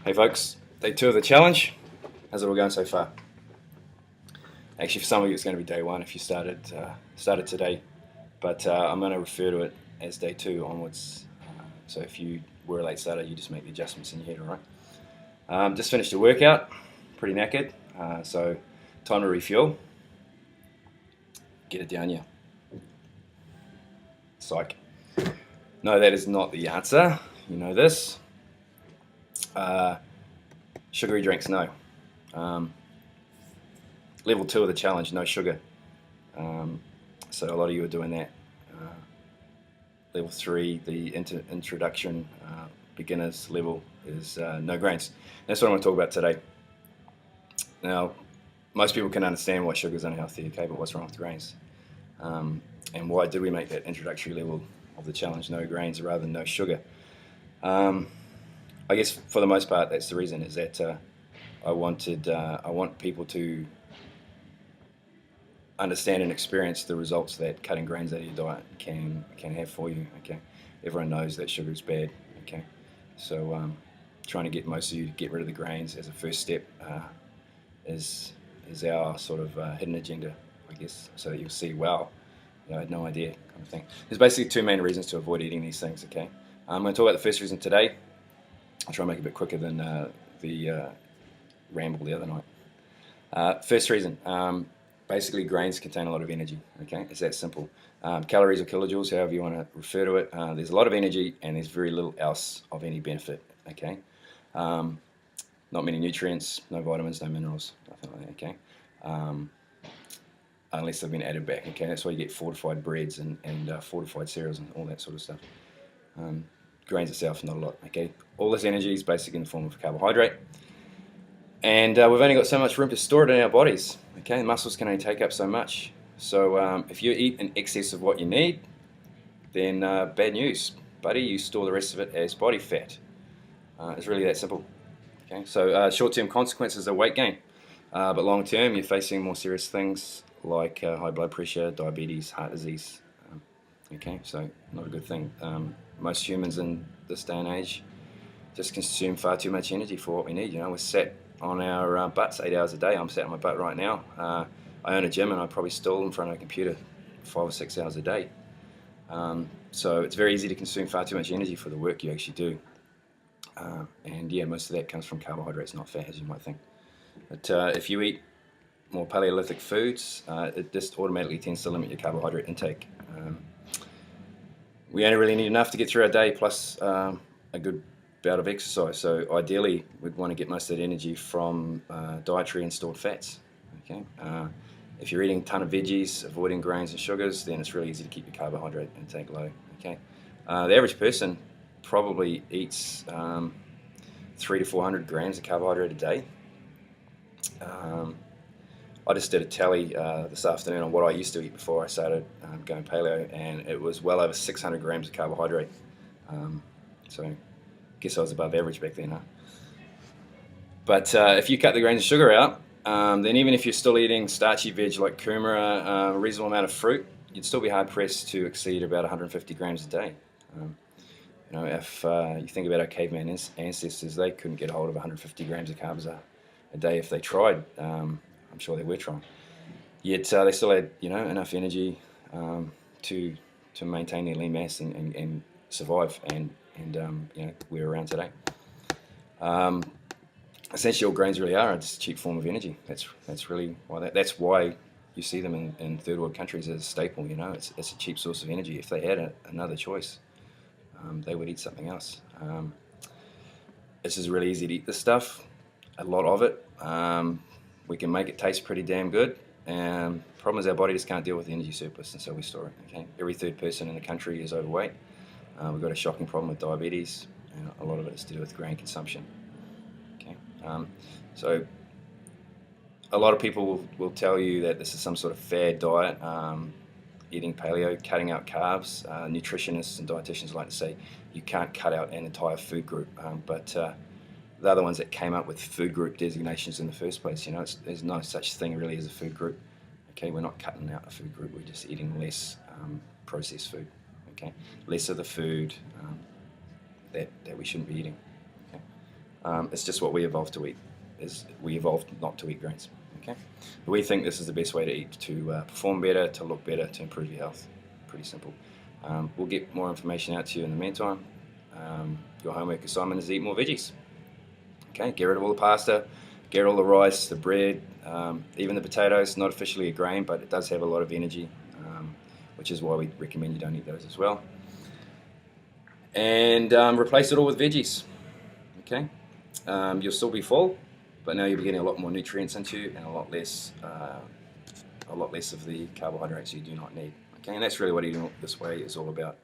Hey folks, day 2 of the challenge. How's it all going so far? Actually, for some of you, it's going to be day 1 if you started today, but I'm going to refer to it as day 2 onwards. So if you were a late starter, you just make the adjustments in your head, all right? Just finished a workout, pretty knackered, so time to refuel. Get it down you. Psych. No, that is not the answer. You know this. Sugary drinks, no. Level 2 of the challenge, no sugar. So a lot of you are doing that. Level 3, the introduction beginners level is no grains. That's what I'm going to talk about today. Now, most people can understand why sugar is unhealthy, okay, but what's wrong with grains? And why did we make that introductory level of the challenge no grains rather than no sugar? I guess for the most part, that's the reason, is that I want people to understand and experience the results that cutting grains out of your diet can have for you. Okay, everyone knows that sugar is bad. Okay, so trying to get most of you to get rid of the grains as a first step is our sort of hidden agenda, I guess, so that you'll see, wow, I had no idea, kind of thing. There's basically 2 main reasons to avoid eating these things. Okay, I'm going to talk about the first reason today. I'll try and make it a bit quicker than the ramble the other night. First reason. Basically, grains contain a lot of energy. Okay, it's that simple. Calories or kilojoules, however you want to refer to it. There's a lot of energy, and there's very little else of any benefit. Okay, not many nutrients, no vitamins, no minerals, nothing like that. Okay, unless they've been added back. Okay, that's why you get fortified breads and fortified cereals and all that sort of stuff. Grains itself, not a lot. Okay, all this energy is basically in the form of carbohydrate. And we've only got so much room to store it in our bodies. Okay, the muscles can only take up so much. So if you eat in excess of what you need, then bad news, buddy. You store the rest of it as body fat. It's really that simple. Okay, so short-term consequences are weight gain, but long-term you're facing more serious things like high blood pressure, diabetes, heart disease. Okay, so not a good thing. Most humans in this day and age just consume far too much energy for what we need. You know, we're sat on our butts 8 hours a day. I'm sat on my butt right now. I own a gym, and I probably still in front of a computer 5 or 6 hours a day. So it's very easy to consume far too much energy for the work you actually do. And yeah, most of that comes from carbohydrates, not fat, as you might think. But if you eat more Paleolithic foods, it just automatically tends to limit your carbohydrate intake. We only really need enough to get through our day, plus a good bout of exercise. So ideally, we'd want to get most of that energy from dietary and stored fats. Okay, if you're eating a ton of veggies, avoiding grains and sugars, then it's really easy to keep your carbohydrate intake low. Okay, the average person probably eats 300 to 400 grams of carbohydrate a day. I just did a tally this afternoon on what I used to eat before I started going paleo, and it was well over 600 grams of carbohydrate. So I guess I was above average back then, huh? But if you cut the grains and sugar out, then even if you're still eating starchy veg like kumara, a reasonable amount of fruit, you'd still be hard pressed to exceed about 150 grams a day. You know, if you think about our caveman ancestors, they couldn't get a hold of 150 grams of carbs a day if they tried. I'm sure they were trying. Yet they still had, you know, enough energy to maintain their lean mass and survive. And you know, we're around today. Essentially, all grains really are. It's a cheap form of energy. That's really why that's why you see them in third world countries as a staple. You know, it's a cheap source of energy. If they had another choice, they would eat something else. It's just really easy to eat this stuff, a lot of it. We can make it taste pretty damn good. Problem is our body just can't deal with the energy surplus, and so we store it. Okay, every third person in the country is overweight. We've got a shocking problem with diabetes, and a lot of it is to do with grain consumption. Okay, so a lot of people will tell you that this is some sort of fad diet, eating paleo, cutting out carbs. Nutritionists and dietitians like to say you can't cut out an entire food group, but they're the ones that came up with food group designations in the first place. You know, there's no such thing really as a food group. Okay, we're not cutting out a food group. We're just eating less processed food. Okay, less of the food that we shouldn't be eating. Okay? It's just what we evolved to eat. Is we evolved not to eat grains. Okay, but we think this is the best way to eat to perform better, to look better, to improve your health. Pretty simple. We'll get more information out to you in the meantime. Your homework assignment is to eat more veggies. Okay, get rid of all the pasta, get rid of all the rice, the bread, even the potatoes. Not officially a grain, but it does have a lot of energy, which is why we recommend you don't eat those as well. And replace it all with veggies. Okay, you'll still be full, but now you'll be getting a lot more nutrients into you and a lot less of the carbohydrates you do not need. Okay, and that's really what eating this way is all about: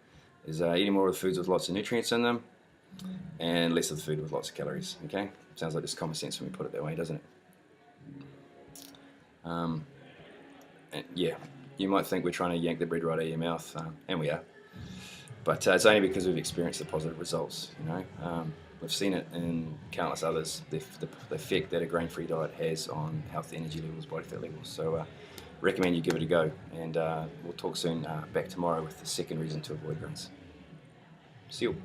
is eating more of the foods with lots of nutrients in them, and less of the food with lots of calories. Okay, sounds like just common sense when we put it that way, doesn't it? And yeah, you might think we're trying to yank the bread right out of your mouth, and we are, but it's only because we've experienced the positive results. We've seen it in countless others, the effect that a grain-free diet has on health, energy levels, body fat levels. So recommend you give it a go, and we'll talk soon, back tomorrow with the second reason to avoid grains. See you.